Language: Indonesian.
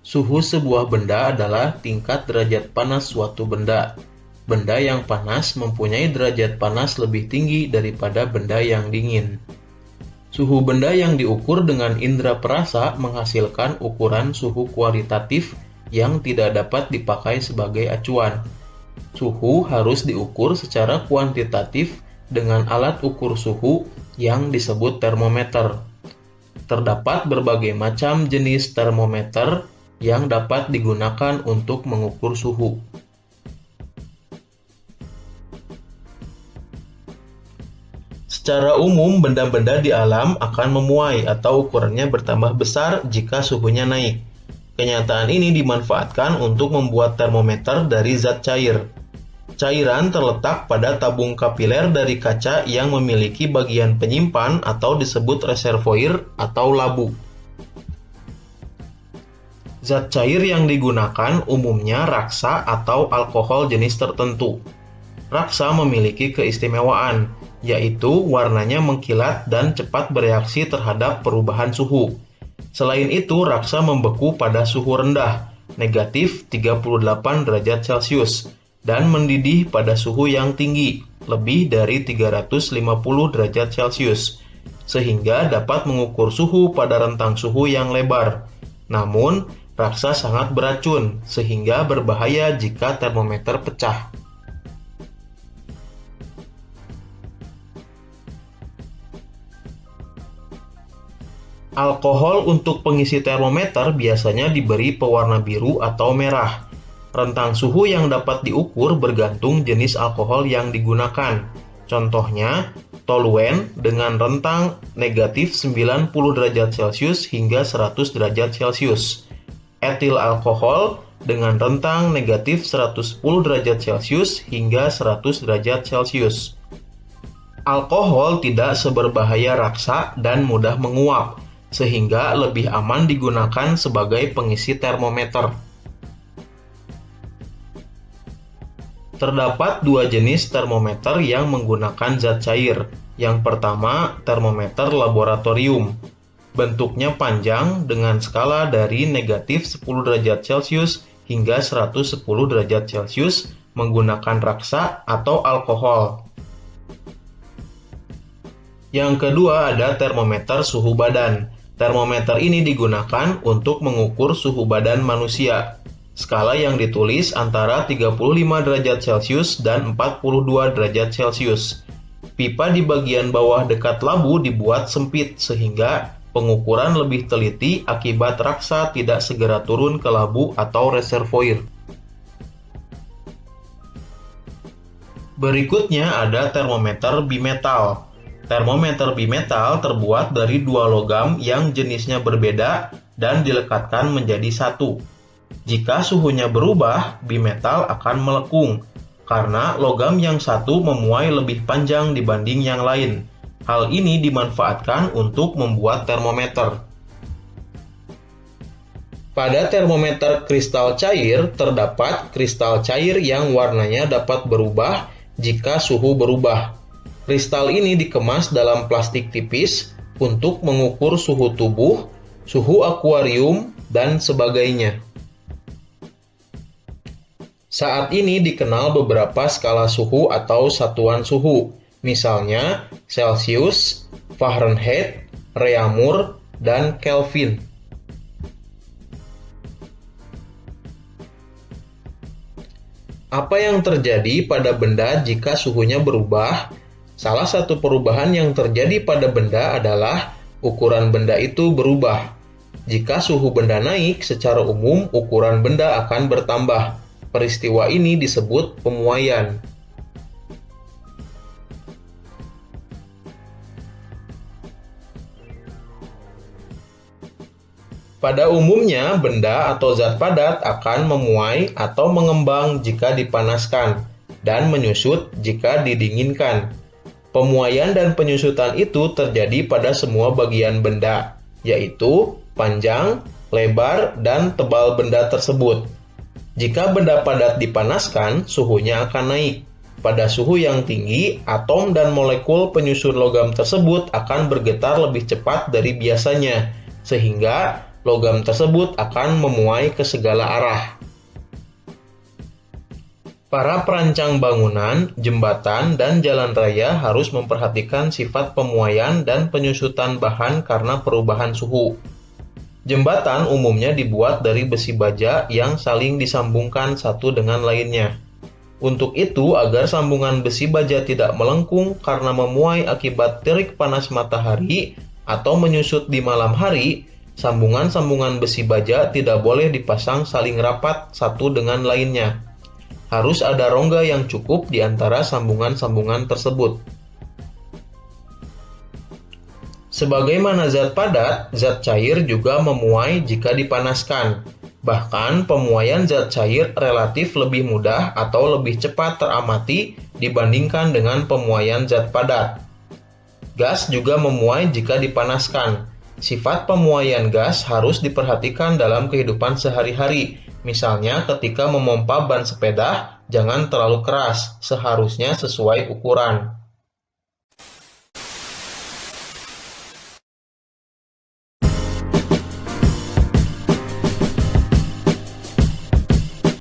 Suhu sebuah benda adalah tingkat derajat panas suatu benda. Benda yang panas mempunyai derajat panas lebih tinggi daripada benda yang dingin. Suhu benda yang diukur dengan indera perasa menghasilkan ukuran suhu kualitatif yang tidak dapat dipakai sebagai acuan. Suhu harus diukur secara kuantitatif dengan alat ukur suhu yang disebut termometer. Terdapat berbagai macam jenis termometer yang dapat digunakan untuk mengukur suhu. Secara umum, benda-benda di alam akan memuai atau ukurannya bertambah besar jika suhunya naik. Kenyataan ini dimanfaatkan untuk membuat termometer dari zat cair. Cairan terletak pada tabung kapiler dari kaca yang memiliki bagian penyimpan atau disebut reservoir atau labu. Zat cair yang digunakan umumnya raksa atau alkohol jenis tertentu. Raksa memiliki keistimewaan, yaitu warnanya mengkilat dan cepat bereaksi terhadap perubahan suhu. Selain itu, raksa membeku pada suhu rendah, negatif 38 derajat Celcius, dan mendidih pada suhu yang tinggi, lebih dari 350 derajat Celcius, sehingga dapat mengukur suhu pada rentang suhu yang lebar. Namun, raksa sangat beracun, sehingga berbahaya jika termometer pecah. Alkohol untuk pengisi termometer biasanya diberi pewarna biru atau merah. Rentang suhu yang dapat diukur bergantung jenis alkohol yang digunakan. Contohnya, toluen dengan rentang negatif 90 derajat Celcius hingga 100 derajat Celcius. Etil alkohol dengan rentang negatif 110 derajat Celcius hingga 100 derajat Celcius. Alkohol tidak seberbahaya raksa dan mudah menguap, sehingga lebih aman digunakan sebagai pengisi termometer. Terdapat dua jenis termometer yang menggunakan zat cair. Yang pertama, termometer laboratorium. Bentuknya panjang dengan skala dari negatif 10 derajat Celcius hingga 110 derajat Celcius menggunakan raksa atau alkohol. Yang kedua ada termometer suhu badan. Termometer ini digunakan untuk mengukur suhu badan manusia. Skala yang ditulis antara 35 derajat Celcius dan 42 derajat Celcius. Pipa di bagian bawah dekat labu dibuat sempit sehingga pengukuran lebih teliti akibat raksa tidak segera turun ke labu atau reservoir. Berikutnya ada termometer bimetal. Termometer bimetal terbuat dari dua logam yang jenisnya berbeda dan dilekatkan menjadi satu. Jika suhunya berubah, bimetal akan melekung, karena logam yang satu memuai lebih panjang dibanding yang lain. Hal ini dimanfaatkan untuk membuat termometer. Pada termometer kristal cair, terdapat kristal cair yang warnanya dapat berubah jika suhu berubah. Kristal ini dikemas dalam plastik tipis untuk mengukur suhu tubuh, suhu akuarium, dan sebagainya. Saat ini dikenal beberapa skala suhu atau satuan suhu, misalnya Celsius, Fahrenheit, Reaumur, dan Kelvin. Apa yang terjadi pada benda jika suhunya berubah? Salah satu perubahan yang terjadi pada benda adalah ukuran benda itu berubah. Jika suhu benda naik, secara umum ukuran benda akan bertambah. Peristiwa ini disebut pemuaian. Pada umumnya, benda atau zat padat akan memuai atau mengembang jika dipanaskan dan menyusut jika didinginkan. Pemuaian dan penyusutan itu terjadi pada semua bagian benda, yaitu panjang, lebar, dan tebal benda tersebut. Jika benda padat dipanaskan, suhunya akan naik. Pada suhu yang tinggi, atom dan molekul penyusun logam tersebut akan bergetar lebih cepat dari biasanya, sehingga logam tersebut akan memuai ke segala arah. Para perancang bangunan, jembatan, dan jalan raya harus memperhatikan sifat pemuaian dan penyusutan bahan karena perubahan suhu. Jembatan umumnya dibuat dari besi baja yang saling disambungkan satu dengan lainnya. Untuk itu, agar sambungan besi baja tidak melengkung karena memuai akibat terik panas matahari atau menyusut di malam hari, sambungan-sambungan besi baja tidak boleh dipasang saling rapat satu dengan lainnya. Harus ada rongga yang cukup di antara sambungan-sambungan tersebut. Sebagaimana zat padat, zat cair juga memuai jika dipanaskan. Bahkan, pemuaian zat cair relatif lebih mudah atau lebih cepat teramati dibandingkan dengan pemuaian zat padat. Gas juga memuai jika dipanaskan. Sifat pemuaian gas harus diperhatikan dalam kehidupan sehari-hari. Misalnya ketika memompa ban sepeda, jangan terlalu keras, seharusnya sesuai ukuran.